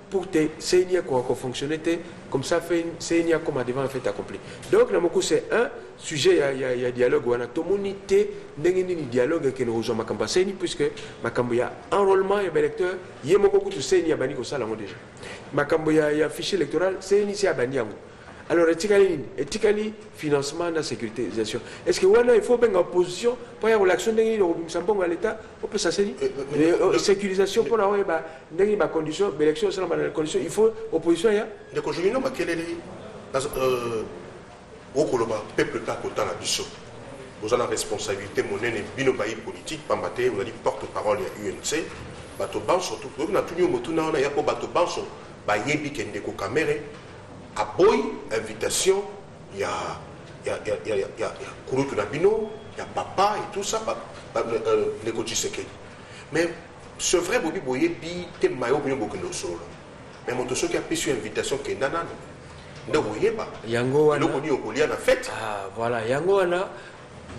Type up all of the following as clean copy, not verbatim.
pour te CNIA quoi fonctionner comme ça fait CNIA comme devant un fait accompli. Donc dans mon coup c'est un sujet il y a dialogue on a tout le monde était ni dialogue que nous rejoint Makamba CNI puisque Makamba y a enrôlement et électeur il y a mon coup tout CNIA bani ko ça là déjà. Makamba y a fichier électoral CNI c'est bani yango. Alors, éthiquement, financement de la sécurisation. Est-ce que il faut bien en opposition pour y avoir l'action de l'État? On peut s'asseoir. Sécurisation pour avoir des conditions, l'élection, il faut opposition. Le conjoint, quel est le peuple qui a autant la biseau? Vous avez la responsabilité, mon ennemi, binobaï politique, pas maté, vous avez dit porte-parole à UNC, bateau ban surtout, vous avez tout le monde, il y a pas bateau ban, bah yébi qui est des caméras. À Boy, invitation, il y a Kourou Tunabino, il y a Papa et tout ça, les coachs. Mais ce vrai Bobby Boye, il y a beaucoup de choses. Mais mon dossier qui a pris sur invitation, qui est nanan. Ne voyez pas. Yango Wana. Le a fait. Ah, voilà. Yango Wana,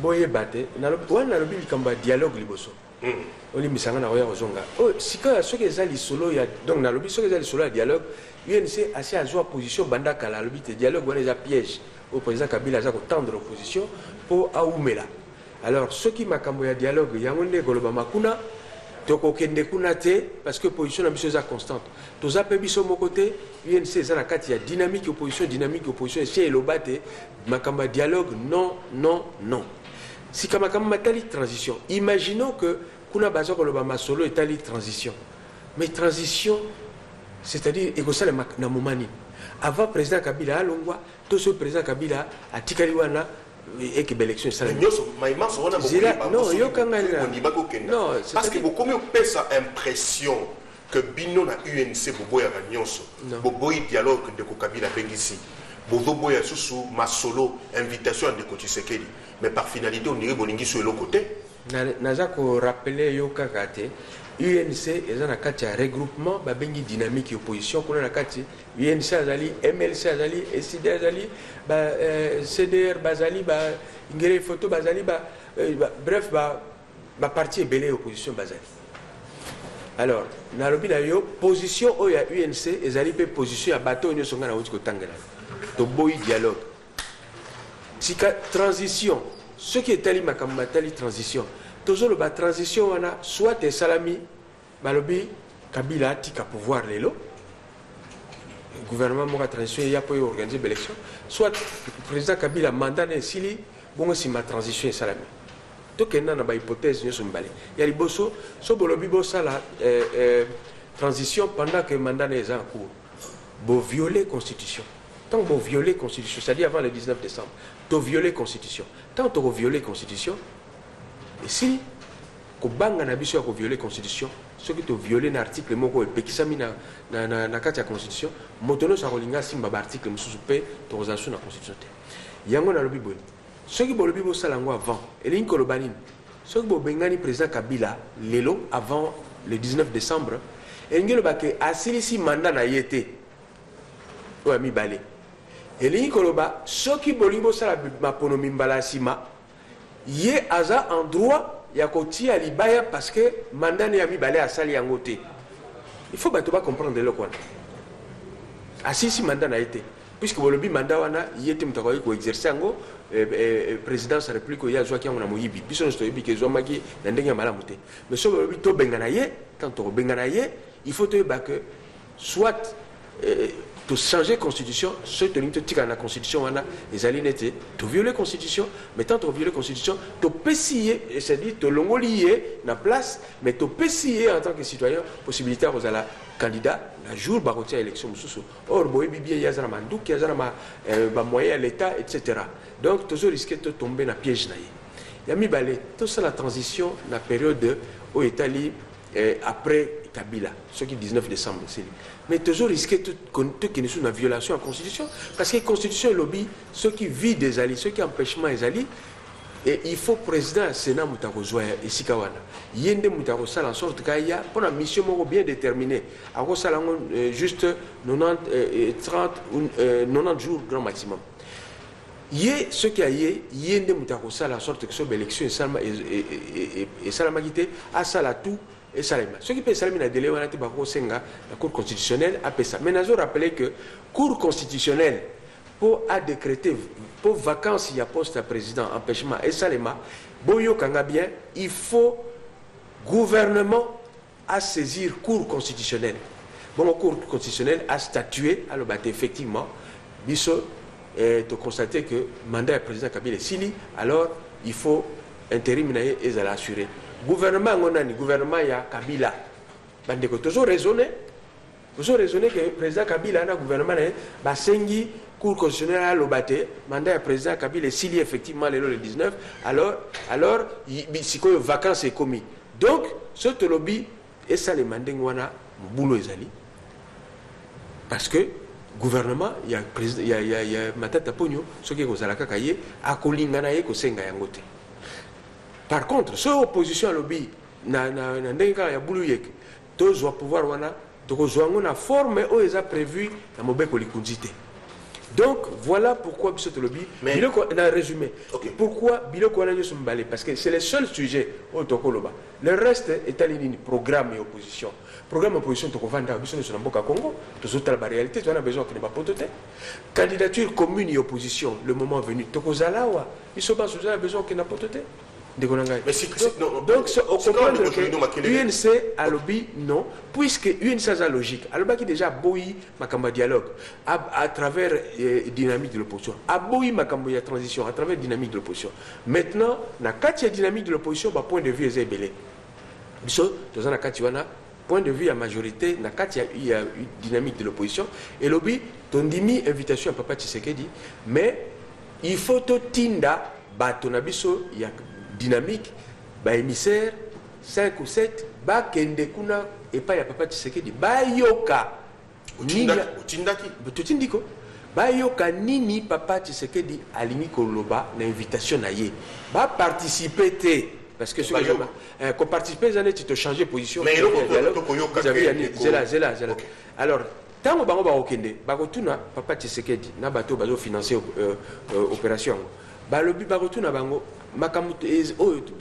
Boye Bate. Wana le bil kamba dialogue liboso. On dit misanga na roya ozonga. Oh, si quand ceux qui zali solo ya donc na lobi ceux qui zali solo ya dialogue, UNC assez à jouer position banda kala lobi te dialogue on les a piège au président Kabila a tendre opposition pour aoumela. Alors ceux qui makambo ya dialogue yangonde goloba makuna toko kende kuna te parce que position ambitieuse constante. Toza pe biso mo côté UNC za na kati ya dynamique opposition c'est elobate makamba dialogue non. Si comme matali transition, imaginons que kuna bazo koloba masolo est tali transition. Mais transition, c'est-à-dire égossale na momani. Avant président Kabila alongwa, tout ce président Kabila a tikaliwana et que l'élection ça. Non, yo kangana. Non, parce que beaucoup me ça impression que bino na UNC boboya nyonso. Boboyi dialogue de Kabila bengisi. Boboya susu masolo invitation de Kotisekedi. Mais par finalité, on dirait que sur l'autre côté. Naza ko rappeler yo kakate UNC est un cas regroupement babengi dynamique opposition qu'on a kati UNC azali MLC azali SID azali CDR bazali ngere photo bazali bref parti belé opposition bazali. Alors na lobi na yo position o ya UNC ezali pe position ya bateau nyo songa na wuti ko tangela to boy dialogue. Si transition, ce qui est tali makamba tali transition, toujours le transition on a soit des salami, balobi Kabila tika pouvoir lelo, le gouvernement mora transition il y a pour organiser l'élection, soit le président Kabila mandat sili bon si ma transition est salami. Donc il y a une hypothèse nous sommes balés. Il y a les bosso, so bolobi bossa la transition pendant que le mandat est en cours, bo violer constitution. Tant que vous violez la Constitution, c'est-à-dire avant le 19 décembre, vous violez la Constitution. Tant que vous violez la Constitution, et si vous violez la Constitution, ceux qui ont violé l'article, qui na kati ya Constitution, motono sa rolinga simba article mususu pe autorisation na Constitution. Yango na lobi boy. Ceux qui bolobi bo salango avant, et ligne kolobanine. Ceux qui bo bengani président Kabila lelo avant le 19 décembre, et ngelo bake asilisi mandat na yete. Ou ami balé. Et ligne koloba, ceux qui bolibo sala maponomi mbala sima, yé aza en droit ya koti alibaya parce que mandat ne ami balé à sali yangote. Il faut pas comprendre le quoi. Si mandat n'a été. Puisque bolobi mandat wana yete mutakoyi ko exercer ngo présidence de la République ya zwa ki ngona moyibi. Biso no stoyibi ke zwa maki na ndenge malamu te. Mais so bolobi to bengana ye, quand to bengana ye, il faut te ba que soit de changer la constitution, ceux qui ont la constitution, les alinéés, de violer la constitution, mais tant de violer la constitution, de pessier, c'est-à-dire de l'ongolier la place, mais de pessier en tant que citoyen, possibilité à la candidat, la jour barotia élection, or, boy, bibi, yazara mandouk, yazara ma moyen à l'État, etc. Donc, toujours risqué de tomber dans le piège. Il y a mis balé, tout ça la transition, la période où Italie, après Kabila, ce qui est 19 décembre, mais toujours risquer tout qui est une violation de la Constitution, parce que la Constitution est lobby, ceux qui vivent des alliés, ceux qui empêchent les alliés, et il faut président Sénat Moutarozoa et Sikawana. Yende Moutarosa en sorte qu'il y a pour une mission bien déterminée, à juste 90 jours grand maximum. Yé ce qui a yende Moutarosa en sorte que cette élection et Salamagité à Salatou et Salima. Ce qui peut Salima délai on a été bako senga la Cour constitutionnelle a fait ça. Mais nous rappeler que Cour constitutionnelle pour a décréter pour vacances il y a poste à président empêchement et Salima boyo kanga bien il faut gouvernement à saisir Cour constitutionnelle. Bon, Cour constitutionnelle a statué à le battre effectivement biso et de constater que mandat du président Kabila est sili, alors il faut intérim et assurer. Gouvernement on a ni gouvernement ya Kabila. Bande ko toujours raisonner que le président Kabila na gouvernement ba sengi Cour constitutionnelle a lobaté mandat du président Kabila est sili effectivement le 19 alors si quoi vacances est commis. Donc ce lobby et ça les mandé wana boulot ezali parce que gouvernement il y a président il y a matata pogno ce qui est kaka ye akolingana ye ko senga yangote. Par contre ce opposition lobby na ndenga ya boulot yek tous doit pouvoir wana to zo na forme o eza prévu na mobeko likunzite. Donc voilà pourquoi ce lobby biloko na résumé pourquoi biloko na nyoso mbalé parce que c'est le seul sujet au tokoloba le reste est aligné programme et opposition programme opposition tokovanda biso na mboka Congo tozotala ba réalité on a besoin que ne pas potote candidature commune et opposition le moment venu tokozala wa biso ba a besoin que na potote. Donc, on comprend que l'UNC a lobby non, puisque l'UNC a la logique. Alors, qui déjà boui ma dialogue à travers dynamique de l'opposition, a boui ma transition à travers dynamique de l'opposition. Maintenant, na kati ya dynamique de l'opposition, point de vue est belé. Biso, dans un kati wana point de vue à majorité, na kati ya dynamique de l'opposition et lobby ton dimi invitation à Papa Tshisekedi, mais il faut to tinda batonabiso ya dynamique, ba émissaire 5 ou 7 ba kende kuna et pas ya Papa Tshisekedi ba yoka nini tutindiko ba yoka nini Papa Tshisekedi alingi koloba na invitation na ye ba participer te parce que ce que qu'on participer ça tu te changer position mais zela alors tant bango ba okende ba kotuna Papa Tshisekedi na bato bazo financer opération ba lobi ba kotuna bango makambo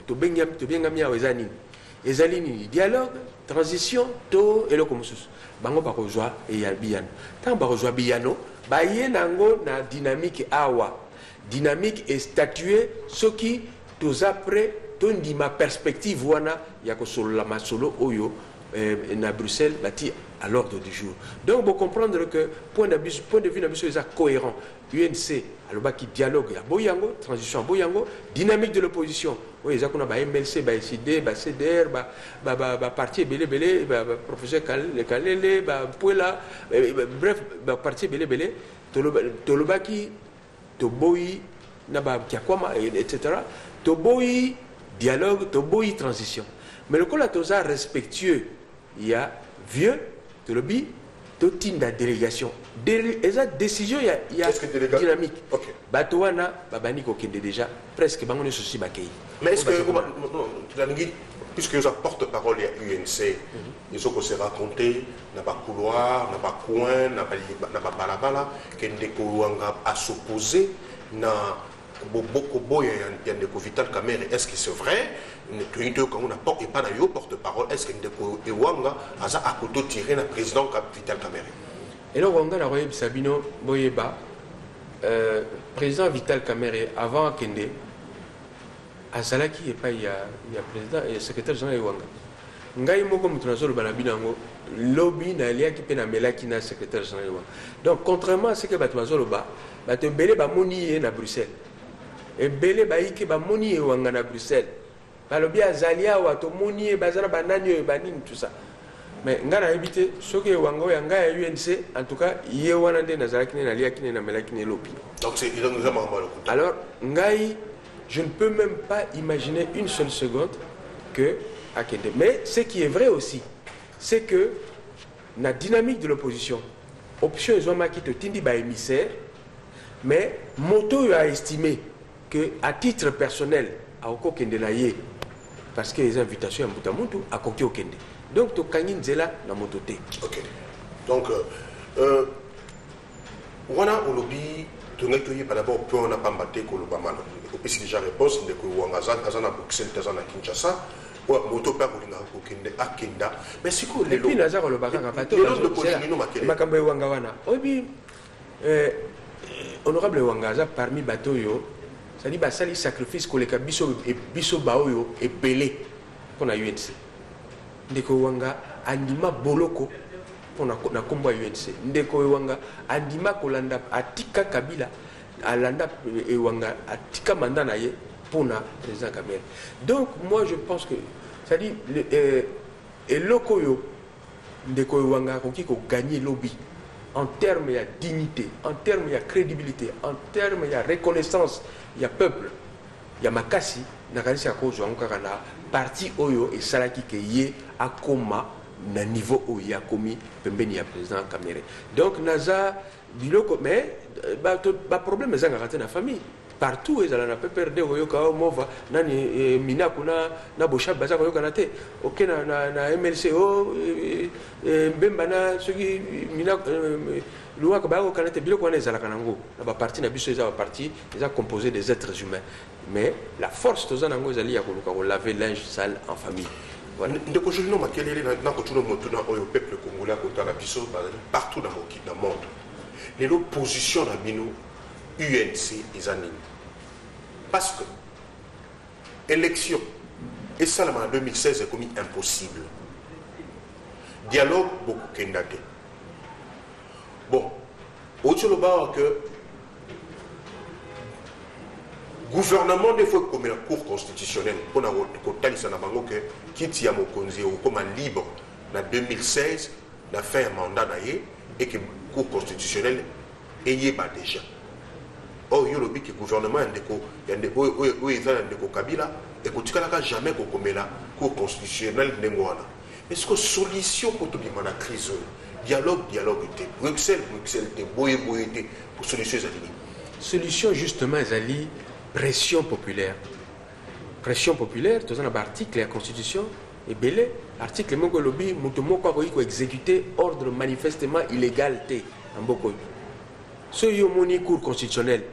to bengami awa ezali nini dialogue transition to eloko mosusu bango bakozwa eya biyano ntango bakozwa biyano baye nango na dynamique awa dynamique est statué soki toza prêt tondima perspective wana ya kosolola masolo oyo na Bruxelles bati à l'ordre du jour. Donc vous comprendre que point de vue nabiso est cohérent. UNC alobaki dialogue ya boyango, transition boyango, dynamique de l'opposition. Oui, ils ont ba MLC, ba SID, ba CDR, ba parti belé, ba professeur Kalele, ba Puela, bref, ba parti belé, tolobaki toboyi na ba kiakwama etc. Toboyi dialogue, toboyi transition. Mais le colatosa respectueux, il y a vieux, de lobby, de la délégation. Et la décision, il y a dynamique. Batouana, Babani Kokende déjà, presque, on souci bakei. Mais est-ce que, puisque vous êtes porte-parole à UNC, ils ont se raconté, n'a pas couloir, n'a pas coin, n'a pas balabala, qu'il y a à s'opposer, n'a beaucoup de Vital Kamerhe. Est-ce que c'est vrai? Quand on a pas d'ailleurs porte-parole, est-ce que Ewanga a à côté tiré le président Vital Kamerhe? Et là, on a envoyé Sabino Boyeba, président Vital Kamerhe, avant Kende, à Salaki et pas il y a président et secrétaire général Ewanga. Ngai moko mutunazolo balabinango lobby na lia ki pena melaki na secrétaire général Ewanga. Donc contrairement à ce que batumazolo ba batembele ba moni na Bruxelles. Et belé baïke ba moni Ewanga na Bruxelles. Balobi azalia wa to moni bazana banani e banini tout ça. Mais ngana éviter ce que Ewanga ya ngaya UNC en tout cas yewana nde nazalaki na lia ki na melaki na lobby. Donc c'est il a nous vraiment mal. Alors ngai je ne peux même pas imaginer une seule seconde que Akende. Mais ce qui est vrai aussi, c'est que la dynamique de l'opposition, option ils ont marqué de tindi ba émissaire, mais Moto a estimé que à titre personnel, à Oko Kende laye, parce que les invitations à Moutamutu à Koki Okende. Donc to kangin zela na motote. Ok. Donc voilà au lobby. D'abord, on n'a pas battu que l'Obama. Et puis, déjà réponse, de que Ouangazan, à Bruxelles, à Kinshasa, moto pa kolinga kokende akenda mais siko lelo et puis nazar le bakanga pato makambo wanga wana obi honorable Wangaza parmi bateau yo ça dit bah sali sacrifice koleka biso baoyo et belé pour na UNC ndeko wanga andima boloko pour na kombo UNC ndeko wanga andima kolanda atika Kabila alanda e wanga atika mandat na ye pour na président Kabila. Donc moi je pense que ça dit et loko yo ndeko wanga koki ko gagner lobby en termes de dignité, en termes de crédibilité, en termes de reconnaissance, il y a peuple, il y a makasi, nakalisi à cause de parti oyo et salaki ke yé akoma na niveau où il y a commis pembeni ya président Kamere. Donc naza biloko mais ba problème ezanga raté na famille. Partout ils allaient perdre oyo ka mova nani mina kuna na bosha baza ko kanate OK na MLC o mbemba na soki mina loi ka ba ko kanate biloko wana ezala kanango na ba parti na biso eza ba parti eza composé des êtres humains mais la force tozana ngo ezali ya koluka ko laver linge sale en famille. Voilà. Ndeko jolino makelele na ko tuno motuna oyo peuple congolais ko tala biso partout dans le monde. L'opposition na bino UNC ezanini. Parce que élection, et ça en 2016 est commis impossible. Dialogue, beaucoup kendate. Bon, au-delà que gouvernement des fois comme la Cour constitutionnelle, pour que qui a mon conseil ou comme libre en 2016, n'a fait un mandat et que la Cour constitutionnelle est déjà. Oh, il y a le gouvernement Kabila et que tu n'as jamais la Cour constitutionnelle. Est-ce que solution pour tout le monde crise dialogue était Bruxelles était boye pour solution solution justement Zali pression populaire tu as un article de la Constitution et belé article moko lobby mutomoko ko exécuter ordre manifestement illégalité en beaucoup ce yomoni Cour constitutionnelle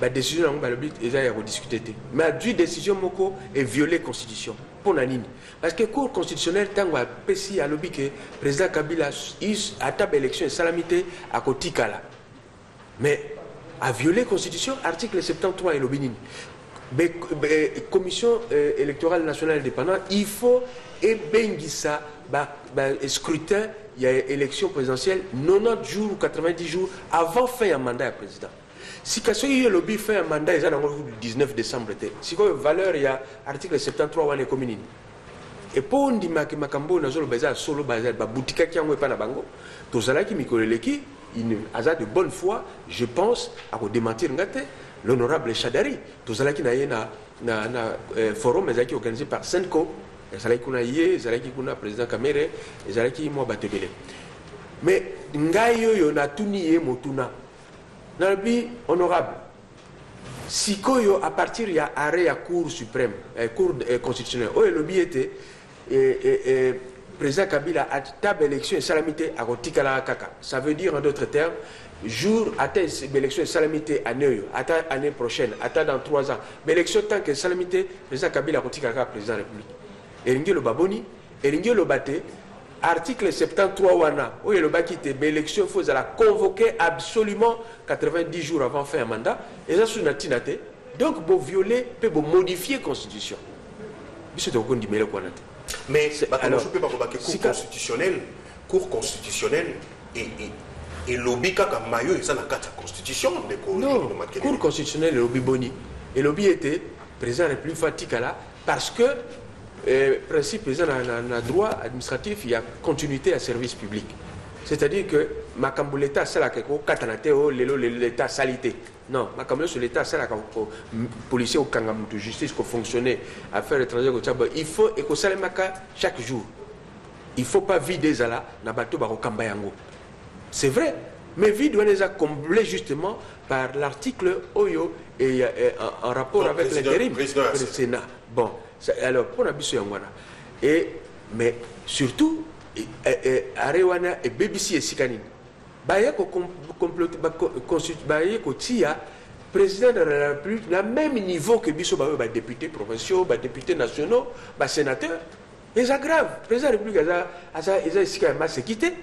la décision est à discuter. Mais à deux décisions moko est violer la Constitution. Pour Nanine. Parce que la Cour constitutionnelle, tant que PCI a lobby que le président Kabila a table élection et salamité à Kotikala. Mais à violer la Constitution, article 73 et lobby. Mais commission électorale nationale indépendante, il faut et bengisa scrutin, il y a élection présidentielle 90 jours ou 90 jours avant fin un mandat à président. Si le lobby fait un mandat, il y a le 19 décembre. Si la valeur, il y a l'article 73 ou la commune. Et pour dire que Makambo n'a pas solo basé, boutique qui a pas na bango, tout ça là qui mikoleleki, il a de bonne foi, je pense, à démentir ngate l'honorable Chadari, tout ça là qui n'a na forum mais qui organisé par Senko, et ça là qui n'a yé, ça là qui n'a président Kamere, et ça là qui moi batebele. Mais ngayo yo na tunié motuna. Nalbi honorable. Si koyo à partir y a arrêt à Cour suprême, Cour constitutionnelle, où le lobby était président Kabila a table élection et salamité à Rotikala Kaka. Ça veut dire en d'autres termes, jour à l'élection et salamité à Neuil, à l'année prochaine, à dans 3 ans. Mais l'élection tant que salamité, président Kabila Rotikala président de la République. Et Ringue le Baboni, et Ringue le Baté. Article 73 wana où il y a le bakité mais l'élection il faut la convoquer absolument 90 jours avant faire un mandat et ça c'est natinate donc pour violer peut modifier la constitution mais alors je peux pas cour constitutionnelle et lobby kaka mayo et ça na carte constitution non cour constitutionnelle lobby boni et lobby était président de la République fatikala parce que principe président na droit administratif il y a continuité à service public c'est-à-dire que makambo l'état sala ko katanate o lelo l'état salité non makambo sur l'état sala ko policier au kangam de justice ko fonctionner affaires étrangères ko taba il faut et ko salemaka chaque jour il faut pas vider zala na bato ba ko kamba yango c'est vrai mais vide doit les combler justement par l'article oyo et en rapport non, avec l'intérim du Sénat bon alors pour la biso yangwana et mais surtout arewana et BBC et sikanini baya ko comploter baya ko tia président de la République na même niveau que biso ba députés provinciaux, ba députés nationaux, ba sénateurs. Et ça grave. Le président de la République a ici quand même quitté.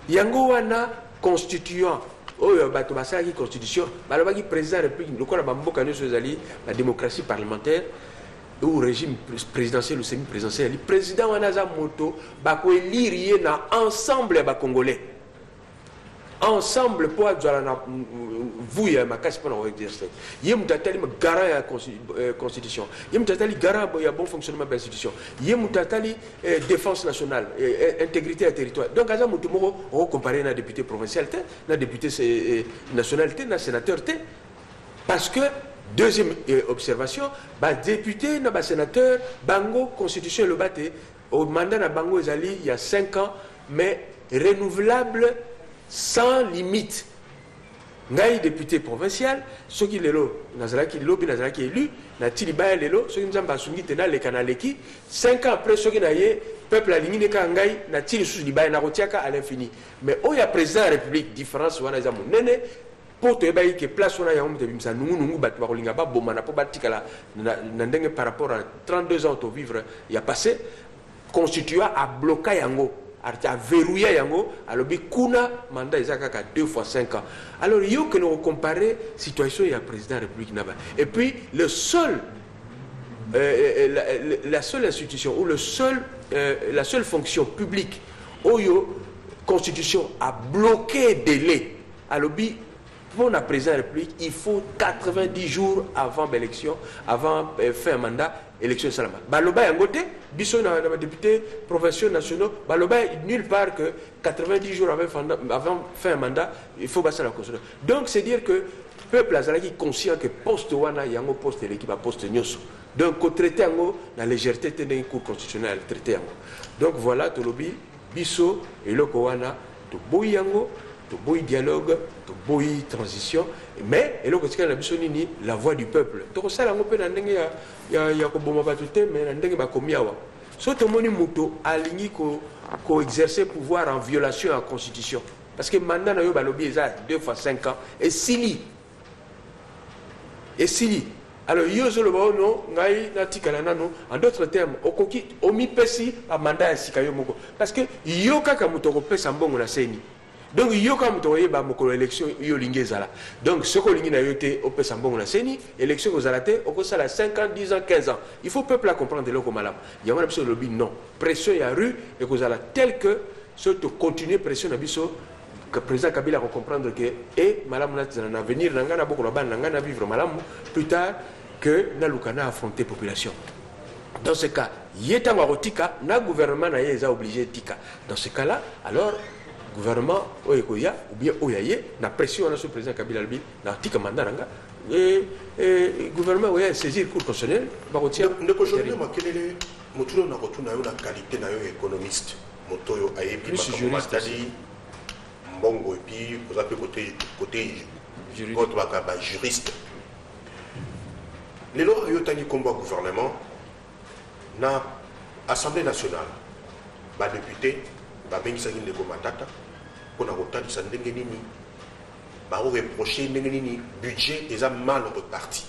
Yango wana constituant oyo bato basaki constitution, balobaki président de la République lokola bamboka nyonso ezali la démocratie parlementaire ou régime présidentiel ou semi-présidentiel. Le président wana za moto bako élire ye na ensemble ba congolais. Ensemble pour avoir la vous ya makasi pour avoir exercer. Yem tatali garant ya constitution. Yem tatali garant ya bon fonctionnement de l'institution. Yem tatali défense nationale, intégrité à territoire. Donc à ça moto moko on comparer na député provincial na député national na sénateur parce que deuxième observation, ba député na ba sénateur bango constitution le baté au mandat na bango ezali il y a 5 ans mais renouvelable sans limite. Ngai député provincial, ceux qui lelo, nazalaki lobby nazalaki élu, na tiliba lelo, ceux qui nzamba sungi tena le kanaleki, 5 ans après ceux qui naie peuple alingi ne ka ngai na tili sous liba na rotiaka à l'infini. Mais o ya président de la République différence wana za monene pour te bailler que place wana ya homme de bimsa nungu bat ba kolinga ba bomana po batikala na ndenge par rapport à 32 ans to vivre il y a passé constituant à bloquer yango a verrouillé yango alobi kuna mandat ezaka 2 fois 5 ans. Alors il y a que nous comparer situation il y a président de la République naba. Et puis le seul la seule institution ou la seule fonction publique où la constitution a bloqué délai alobi pour la président de la République il faut 90 jours avant l'élection, avant fin mandat élection salama. Baloba yangote, biso na député provinciaux nationaux, baloba nulle part que 90 jours avant fin mandat, il faut passer la constitution. Donc c'est dire que le peuple azalaki conscient que poste wana yango poste l'équipe à poste nyoso. Donc au traité yango la légèreté tene cour constitutionnel traité yango. Donc voilà to lobi biso et loko wana to boy yango to boy dialogue, to boy transition, mais et l'autre c'est la voix du peuple. Donc ça, on peut y a comme mais ndenge ba komiawa. Surtout moni moto aligné ko exercer pouvoir en violation à la constitution. Parce que maintenant yo balobi ça 2 fois 5 ans et sili. Et sili. Alors yo zo le non ngai na tikala nano en d'autres termes okoki omi pesi a mandat ya sikayo moko parce que yo kaka moto ko pesa mbongo na seni. Donc, il y a comme tu as une élection, il y a une donc, ce qu'on a été au Pessambon, la CENI, élection aux Alaté, au cours de 5 ans, 10 ans, 15 ans. Il faut le peuple à comprendre de l'eau comme il y a un absolu lobby, non. Pression, il y a rue, et qu'on a tel que, ce que continuer pression, que le président Kabila va comprendre que, et, madame, dans l'avenir, n'a beaucoup de vivre, madame, plus tard, que Naloukana a affronté la population. Dans ce cas, il y a un gouvernement qui a obligé tika. Dans ce cas-là, alors, gouvernement oyekoya ou bien oyaye na pression sur le président Kabila Albi na tika mandaranga et gouvernement oya saisir cour constitutionnelle ba rotia ndeko journée makelele motuno na rotuna yo na qualité na yo économiste motoyo ayebi makamati mbongo et puis vous appelez côté juridique ba juriste les lois yo tani combat gouvernement na assemblée nationale ba député ba bengisaki ndeko matata pour kotalisa ndenge nini ba reprocher ndenge nini budget est mal reparti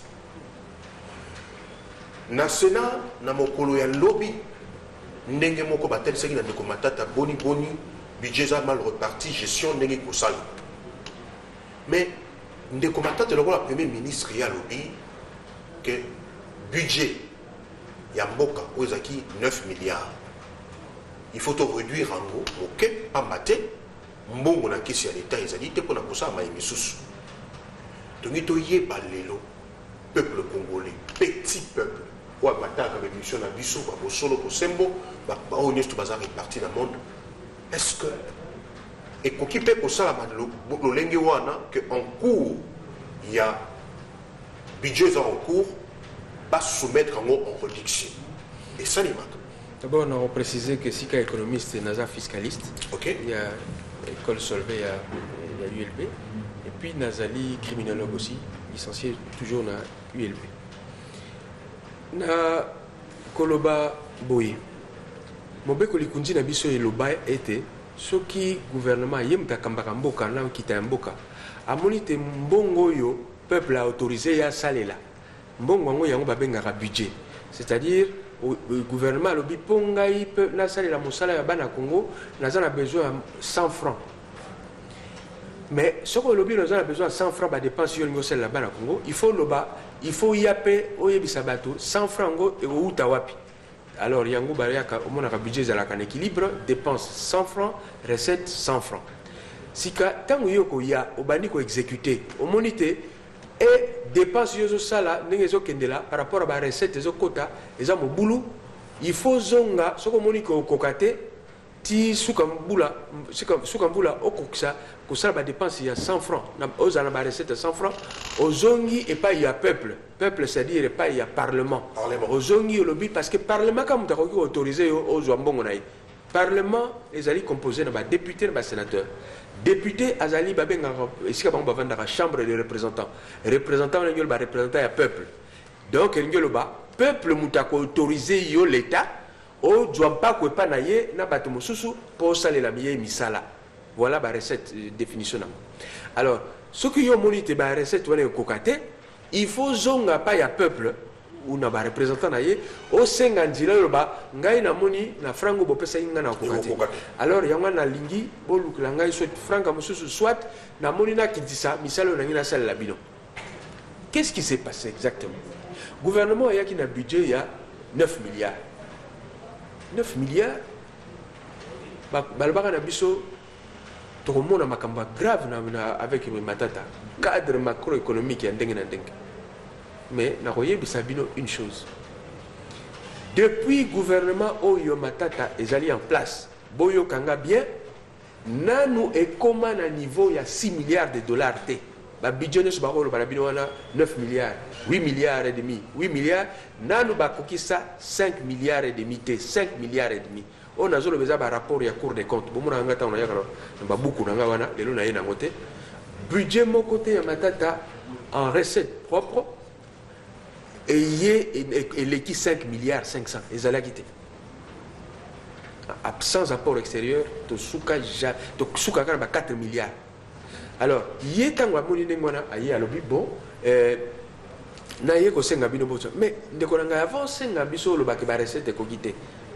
na Sénat na mokolo ya lobby ndenge moko batalisaki na ndeko matata boni budget est mal reparti gestion ndenge kosala mais ndeko matata le premier ministre ya lobby que budget ya mboka ozaki 9 milliards il faut réduire en gros ok pas maté mbongo na kisi ya l'état ezali te pona kosa ma misusu donc to yeba lelo peuple congolais petit peuple ou bataka ba mission na biso ba bosolo ko sembo ba honnête bazar réparti dans le monde est-ce que et koki pe ko sala lo lenge wana que en cours il y a budget en cours pas soumettre en réduction et ça les marque. D'abord, on a précisé que si qu'un économiste est NASA fiscaliste, okay. Il y a l'école Solvay, il y a l'ULB, et puis Nazali, criminologue aussi, licencié toujours dans l'ULB. Na Koloba Boye. Mobe Kolikundi na biso et Loba était ce qui gouvernement yem ta kambaka mboka na kita mboka. Amoni te mbongo yo peuple a autorisé ya salela mbongo yango yango babengaka budget, c'est-à-dire le gouvernement lobi pongai peut na salela mosala ya bana Congo naza na besoin de 100 francs. Mais ce que lobi naza na besoin de 100 francs ba dépense yo ngosela la bana Congo, il faut yape oyebisa bato 100 francs ngo e outa wapi. Alors yango baraka au mona ka budget za la kan équilibre, dépense 100 francs, recette 100 francs. Sika tango yoko ya obandi ko exécuter au monité et dépenses yozo sala nengezo kendela par rapport à la recette zo kota eza mobulu, il faut zonga soko moniko kokate ti sukambula okokisa ko sala ba dépense ya 100 francs na ozana ba recette 100 francs ozongi et pas il y a peuple c'est-à-dire et pas il y a parlement ozongi lobi parce que parlement comme ta ko autoriser ozo mbongo na parlement les alliés composés na ba député na ba sénateur. Député Azali Babenga, ici dans la chambre des représentants. Représentant le représentant le peuple. Donc le peuple mutako autorisé yo l'État au pas que pas naie na batumo susu pour saler la miye misala. Voilà la recette définition. Alors ce que yo monite ba recette wana kokate, il faut zonga pas ya peuple ou na ba représentant naie au sengandila loba ngai na moni na frango bopesa inga na kokate. Alors yanga na lingi bolukla ngai soit frango mususu soit na moni na kitisa misalo na ngina sala bino. Qu'est-ce qui s'est passé exactement? Gouvernement yaki na budget il y a 9 milliards. 9 milliards balbaka na biso to mona makamba grave na avec matata cadre macroéconomique ya ndenge na ndenge. Mais naroye bisabino une chose. Depuis le gouvernement Oyo Matata est allé en place, Boyo Kanga bien, nanu et comment à niveau il y a 6 milliards de dollars. Ba budget sur barolo barabino 9 milliards, 8 milliards et demi, 8 milliards, nanu ba kokisa 5 milliards et demi, 5 milliards et demi. On a zolo beza ba rapport ya Cour des comptes. Bomona ngata on a yakalo ba buku nanga wana lelo na yena ngote. Budget mon côté ya Matata en recettes propres. Et l'équipe 5 milliards 500 ils allaient quitter sans apport extérieur to suka 4 milliards. Alors il est en moni ngona ayi alobi bon na ye ko senga bino boto mais ndeko nga avant senga biso lo ba ke ba recette ko quitter.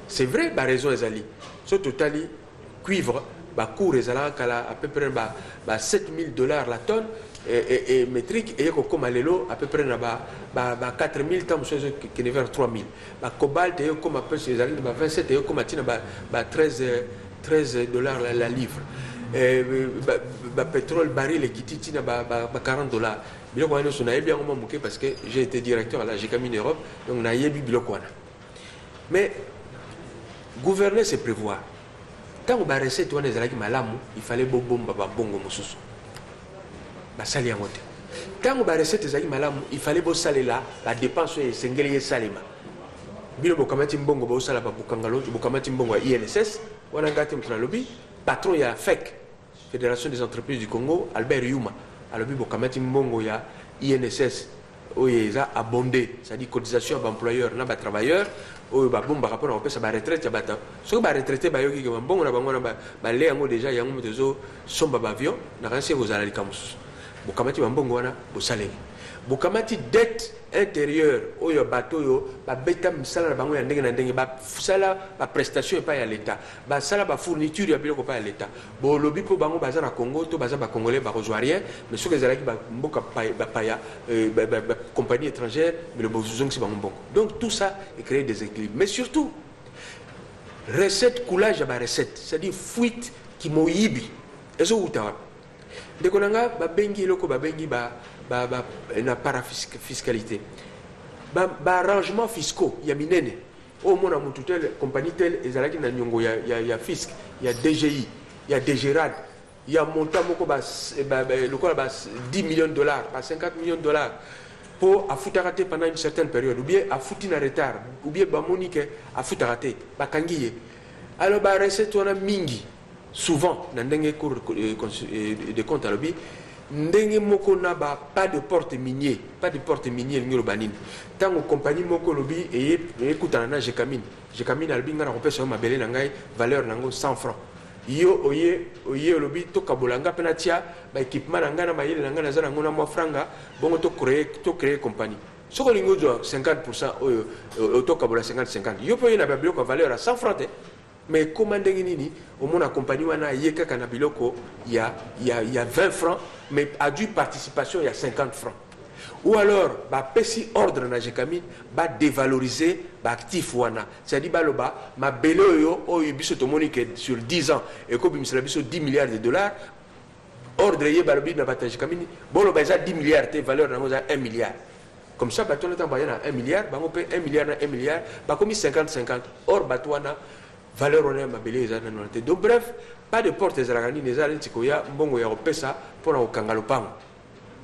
C'est vrai ba raison ezali so totali cuivre ba cours ezala kala à peu près ba $7,000 la tonne et métrique et comme alelo à peu près na ba 4,000 temps chose qui ne vers 3,000 ba cobalt et comme à peu ces ba 27 et comme tina ba $13 la livre ba pétrole baril qui tina ba $40. Biloko wana so na yebi yango moké parce que j'ai été directeur à la GECAMIN Europe donc na yebi biloko wana. Mais gouverner c'est prévoir. Tant que la recette wana ezalaki malamu, il fallait bomba ba bongo mususu. Ba sali yango te. Tant que la recette ezalaki malamu, il fallait bo salela la dépense et sengeli ye salema. Bino bokamati mbongo bo sala ba bukangalo, bokamati mbongo ya INSS, wana ngati mtuna lobby, patron ya FEC, Fédération des entreprises du Congo, Albert Yuma, alobi bokamati mbongo ya INSS oyeza abondé, c'est-à-dire cotisation à employeur na ba travailleur. Oyo ba bomba rapport on peut ça ba retraite ya bata so ba retraité ba yoki ke mbongo na bango na ba le yango déjà yango mtezo somba ba avion na ranse ko zala likamus bokamati mbongo wana bosaleli bokamati dette intérieure oyo bato yo ba beta misala na bango ya ndenge na ndenge ba sala ba prestation pa ya l'état ba sala ba fourniture ya biloko pa ya l'état bo lobi po bango baza na Congo to baza ba congolais ba rejoindre rien mais ce que zalaki ba mboka pa ya compagnie étrangère mais le bozong si bango mbongo. Donc tout ça est créé des équilibres mais surtout recette coulage ba recette c'est-à-dire fuite qui moyibi ezo utawa ndeko nanga ba bengi loko ba bengi na parafiscalité arrangement fiscaux ya minene au moins na mutu tel compagnie tel ezalaki na nyongo ya fisc ya DGI ya DGRAD ya montant moko lokola $10 millions $50 millions pour affouter pendant une certaine période ou bien affouter na retard ou bien monique affouter bakangiye alors ba recette wana mingi souvent na ndenge cour de compte à lobby ndenge moko na ba pas de porte minier ngiro banini tango compagnie moko lobby et écoutana na GECAMIN albi ngana kopesa mabele na ngai valeur nango 100 francs yo oye lobi to kabolanga penatia ba équipement nanga na mayele nanga na zana ngona mwa franga bongo to créer compagnie soko lingo jo 50% to kabola 50 yo pe na ba biloko valeur à 100 francs mais comment ndenge nini au monde compagnie wana yeka kana biloko il y a 20 francs mais à due participation il y a 50 francs. Ou alors, bah, pesi ordre na jekamine, bah, dévaloriser, bah, actif wana. C'est-à-dire, bah, loba, ma belle yo, oh, biso tomonique sur 10 ans, et comme il me biso 10 milliards de dollars, ordre ye, bah, lobi, na bata jekamine, bon, loba, ça 10 milliards, te valeur, na moza 1 milliard. Comme ça, bah, ton temps, bah, y a 1 milliard, bah, on paye 1 milliard, na 1 milliard, bah, comme 50-50. Or, bah, toi, na, valeur, on a, ma belle, ça, na, donc, bref, pas de porte, les aragani, les aragani, tikoya, mbongo, ya, opesa, pour na, okangalopango.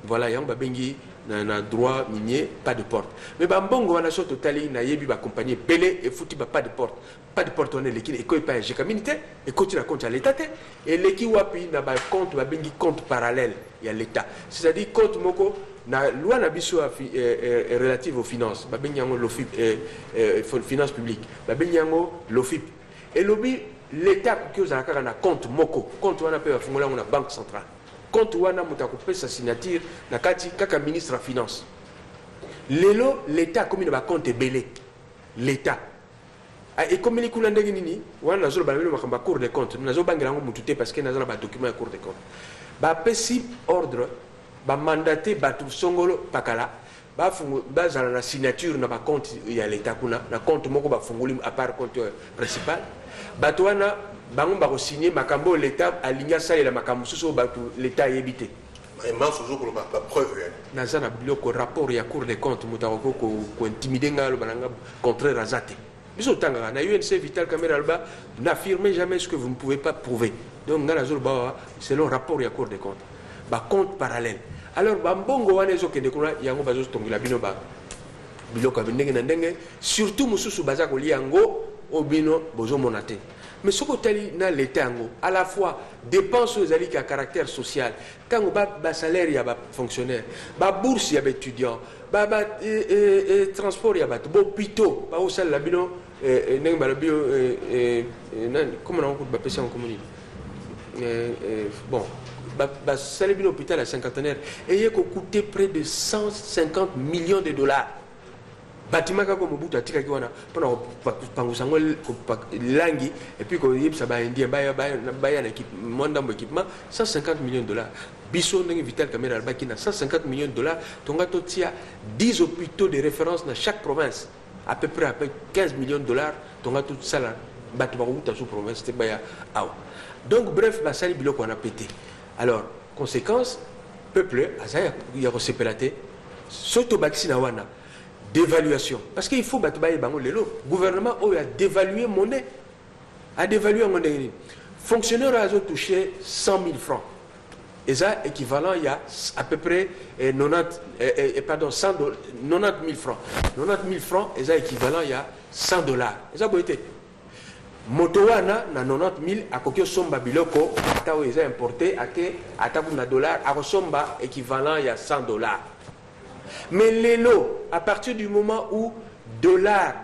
Voilà, yang, bah, bengi, na droit minier, pas de porte. Mais bambongo wana so totali na yebi ba compagnie belé et fouti ba pas de porte. Pas de porte on est l'équipe et quoi pas j'ai communauté et continue à compte à l'état et l'équipe wapi na ba compte ba bengi compte parallèle il y a l'état. C'est-à-dire compte moko na loi na biso relative aux finances ba bengi yango l'OFIP finances publiques ba bengi yango l'OFIP et lobby l'état qui aux akara na compte moko compte wana pe ba fungola na banque centrale. Compte wana mutakopé sa signature na kati kaka ministre de finance. Lelo l'état comme il va compte belé l'état. Et comme il coule ndenge nini wana nazo ba lelo makamba cour des comptes nazo bangela ngo mutute parce que nazo ba document cour des comptes. Ba pesi ordre ba mandaté batu songolo pakala ba fungu ba zala na signature na ba compte ya l'état kuna na compte moko ba funguli à part compte principal. Batu wana bango ba signer makambo l'état aligna ça et la makambo soso batu l'état yebité mais manso zo ko ba preuve na zana biloko rapport ya cour des comptes mutako ko intimider ngalo bananga contraire azate biso tanga na UNC Vital Kamerhe Alba n'affirmez jamais ce que vous ne pouvez pas prouver donc ngala zo ba selon rapport ya cour des comptes ba compte parallèle alors ba mbongo wana zo kende kuna yango bazo tongila bino ba biloko ndenge na ndenge surtout mususu baza ko liango obino bozo monate. Mais ce que dans l'État, à la fois dépenses aux alliés à caractère social, quand on a salaire, il y a des fonctionnaires, la bourse, il y a des étudiants, transport, il y a des hôpitaux, au sein de la bio, comment on appelle ça en communauté? Bon, salaire de l'hôpital à cinquantenaire, et il a coûté près de 150 millions de dollars. Bâtiment comme au bout de tika kiwana pendant pangusango langi et puis ko yeb ça ba indien ba équipement 150 millions de dollars biso ndenge Vital Kamerhe Alba qui na 150 millions de dollars tonga totia 10 hôpitaux de référence dans chaque province à peu près 15 millions de dollars tonga tout ça là bâtiment ko sous province te baya aw donc bref ba sali biloko on a pété alors conséquence peuple azaya ya ko sepelaté soto bakina wana d'évaluation. Parce qu'il faut battre le gouvernement a dévalué monnaie. A dévalué monnaie. Fonctionnaire a touché 100 000 francs. Et ça, équivalent, il y a à peu près 90 000 francs. 90 000 francs, et ça, équivalent, il y a 100 dollars. Et ça, été. Motowana, na 90 000, à quoi somba biloko, à ils ont importé, à quoi dollars, à somba équivalent, il y a 100 dollars. Mais les lots, à partir du moment où dollar,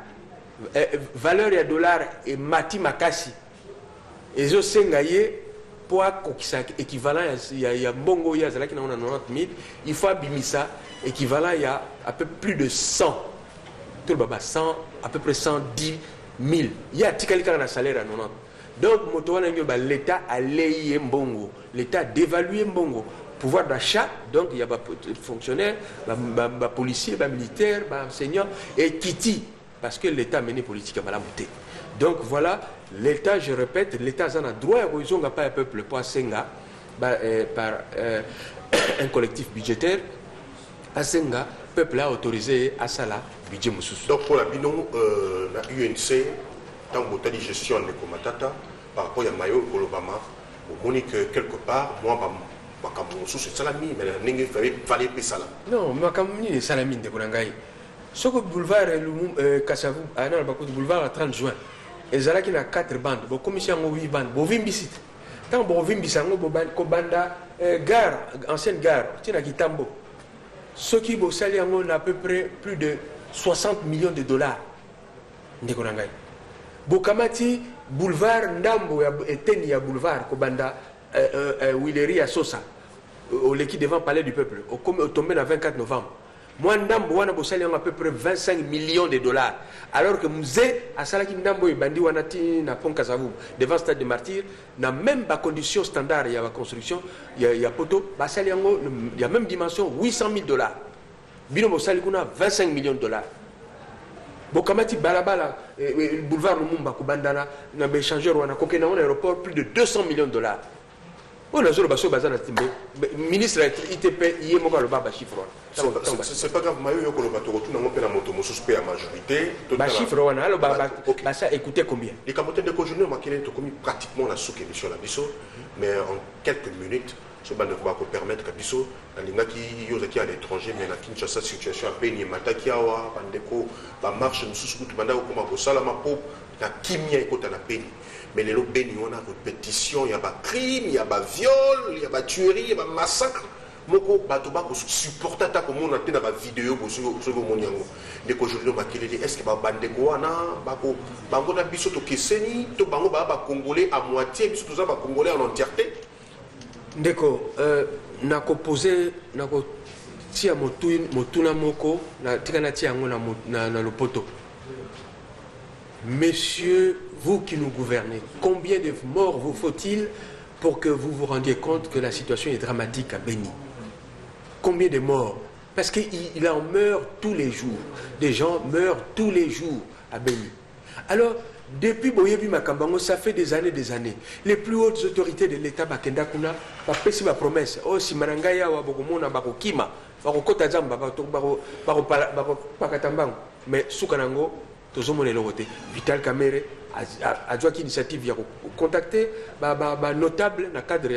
valeur et dollar et mati makasi, et zo sengaye pour équivalent, il y a bongo ya zala qui n'a 90 000, il faut abimisa équivalent il y a à peu plus de 100, tout le baba 100, à peu près 110 000. Il y a tikali kana salaire à 90. Donc motowana nyoba l'État a layé mbongo, l'État a dévalué mbongo. Pouvoir d'achat, donc il y a des fonctionnaires, des policiers, des militaires, des enseignants, et Kiti, parce que l'État a mené politique à Malamouté. Donc voilà, l'État, je répète, l'État a droit à raison n'a pas un peuple pour Senga par un collectif budgétaire. À Senga, le peuple a autorisé à Sala, budget Moussous. Donc pour la binon, la UNC, tant que tu as gestion de Komatata, par rapport à Mayo, Kolobama, au Monique, quelque part, moi, non, Makamuni est salamine de Bourangay. Ce que boulevard Kassavou, le boulevard 30 juin, et Zalaki n'a 4 bandes, la commission a 8 bandes, Bovim Bissit. Tant Bovim Bissango, Banda, gare, ancienne gare, Tinakitambo. Ce qui a à peu près plus de 60 millions de dollars. Bokamati, boulevard ndambo eteni ya boulevard kobanda Willery à Sosa au l'équipe devant palais du peuple au tombé le 24 novembre. Moi ndambo wana bosali à peu près 25 millions de dollars alors que musée a salaki ndambo ibandi wana ti na pont Kasavu devant stade de Martyrs na même ba condition standard ya ba construction ya poto basali yango ya même dimension 800 000 dollars. Bino bosali kuna 25 millions de dollars. Bokamati balabala boulevard Lumumba kubandana na ba échangeur wana kokena na aéroport plus de 200 millions de dollars. On a besoin de ministre ITP, il y a un chiffre. C'est pas grave, mais il y a un majorité. Chiffre, écoutez combien. Les camotés de Cojoneux ont commis pratiquement la sous-émission la Bisso, mais en quelques minutes, ce ban va permettre que Bisso, les gens qui à l'étranger, mais la Kinshasa situation à Beni, Matakiawa, Bandeko, la marche, nous sous Banda, comme Salama Po, la Kimia et Kota la Beni. Mais les lots bénis, on a répétition, il y a des crimes, il y a des viols, il y a des tueries, il y a des massacres. Moko batoba ko supporter ta comme on a dans la vidéo sur le moniango. Dès que je le maquille, est-ce que ba bande ko wana bako bango na biso to keseni to bango ba congolais à moitié biso to za ba congolais en entièreté. Ndeko na ko poser na ko tia motuna moko na tikana tia ngo na lopoto. Messieurs, vous qui nous gouvernez, combien de morts vous faut-il pour que vous vous rendiez compte que la situation est dramatique à Beni? Combien de morts? Parce qu'il en meurt tous les jours. Des gens meurent tous les jours à Beni. Alors, depuis Boyebi Makambango, ça fait des années. Les plus hautes autorités de l'État, Bakenda Kuna, fait ma promesse. Oh, si Marangaya ou Abogomona, Bakokima, Bakokota Zamba, Bakatambango. Mais Soukanango, Vital Kamere a joué initiative ya contacter notable na cadre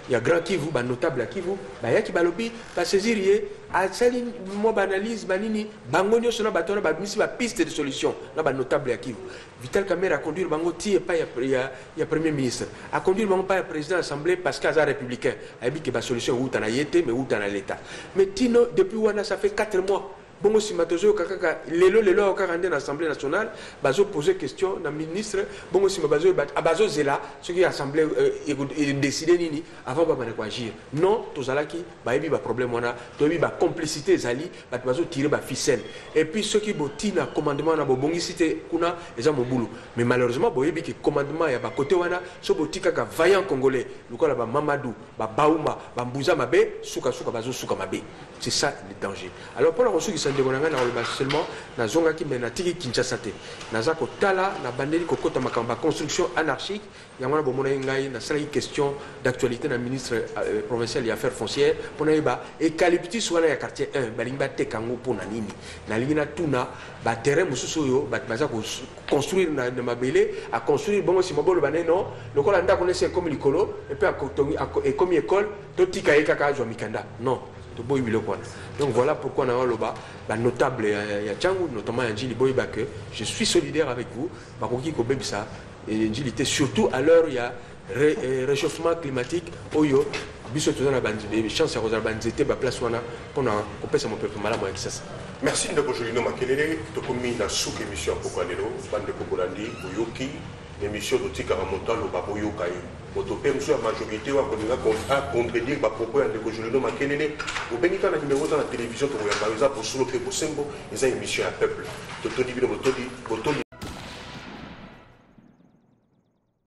ya Grand Kivu notable à Kivu ya ki balobi ba saisir a sali mo banalise banini bango nyo sona batona ba misi ba piste de solution na ba notable à Kivu. Vital Kamere a conduire bango ti pas ya premier ministre a conduire bango pas président de l'Assemblée parce qu'il est républicain a dit que ba solution ou tana yete mais ou tana l'état mais tino depuis wana ça fait 4 mois. Bongo simatozo kaka lelo au l'Assemblée nationale bazo poser question na ministre bongo simabazo bazo zela ce qui assemblée décider nini avant ba agir non tozalaki ba yebi ba problème wana to yebi ba complicité zali bazo tirer ba ficelle et puis ceux qui botina commandement na bongi cité kuna eza mobulu mais malheureusement boyebi que commandement ya ba côté wana so botika ka vaillant congolais lokola ba Mamadou ba Baouma ba Mbouza mabe suka bazo suka mabe. C'est ça le danger. Alors pour la ressource qui s'en dégonne seulement na zonga qui mena tiki Kinshasa te. Na zako tala na bandeli kokota makamba construction anarchique yamana bomona ngai na sala question d'actualité na ministre provincial des affaires foncières pour na ba eucalyptus wana ya quartier 1 balimba te kango pona nini. Na lingina tuna ba terrain mususu yo baza ko construire na mabele à construire bongo simabolo baneno lokola ndako nese comme likolo et puis et comme école to tika ekaka jwa mikanda. Non. Donc voilà pourquoi on a le notable Yachangu, notamment Njili Boyba, que je suis solidaire avec vous, et Njili était surtout à l'heure il y a réchauffement climatique, Oyo, des chances à Rosalbanzete, place pour couper mon peuple malade avec ça. Merci de Jolino Makelele, de commis la sous-émission pour Kanelo, Bande Kokolandi, Oyoki, l'émission de Tika Ramontal au Baboyo Kayu. Autopé, monsieur, la majorité va contredire les propos de Jolino Makelele. Au Bénica, la numéro dans la télévision, pour Sembo, ils ont une émission à peuple.